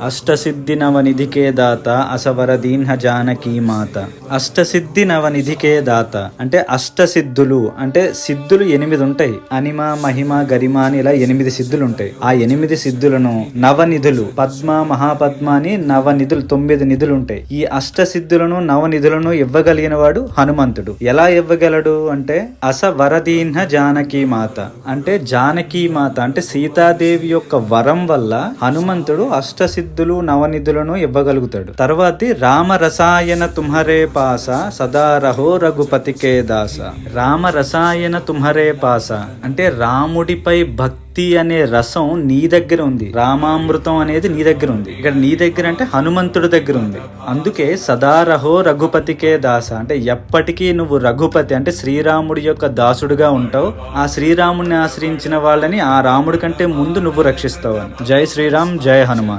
అష్టసిద్ధి నవనిధికే దాత అసవరదీన్హ జానకీ మాత. అష్టసిద్ధి నవనిధికే దాత అంటే అష్టసిద్ధులు అంటే సిద్ధులు 8 ఉంటాయి. అనిమ, మహిమ, గరిమ అని ఇలా 8 సిద్ధులు ఉంటాయి. ఆ 8 సిద్ధులను నవనిధులు, పద్మ, మహాపద్మ అని నవనిధులు 9 నిధులు ఉంటాయి. ఈ అష్టసిద్ధులను నవనిధులను ఇవ్వగలిగిన వాడు హనుమంతుడు. ఎలా ఇవ్వగలడు అంటే అసవరదీన్హ జానకీ మాత అంటే జానకీ మాత అంటే సీతాదేవి యొక్క వరం వల్ల హనుమంతుడు అష్టసిద్ధులు నవనిధులను ఇవ్వగలుగుతాడు. తర్వాతి రామరసాయన తుమ్హరే పాస సదా రహో రఘుపతికే దాస. రామరసాయన తుమ్హరే పాస అంటే రాముడిపై భక్తి అనే రసం నీ దగ్గర ఉంది. రామామృతం అనేది నీ దగ్గర ఉంది. ఇక్కడ నీ దగ్గర అంటే హనుమంతుడి దగ్గర ఉంది. అందుకే సదారహో రఘుపతికే దాస అంటే ఎప్పటికీ నువ్వు రఘుపతి అంటే శ్రీరాముడి యొక్క దాసుడుగా ఉంటావు. ఆ శ్రీరాముడిని ఆశ్రయించిన వాళ్ళని ఆ రాముడి కంటే ముందు నువ్వు రక్షిస్తావు అని. జై శ్రీరామ్, జై హనుమాన్.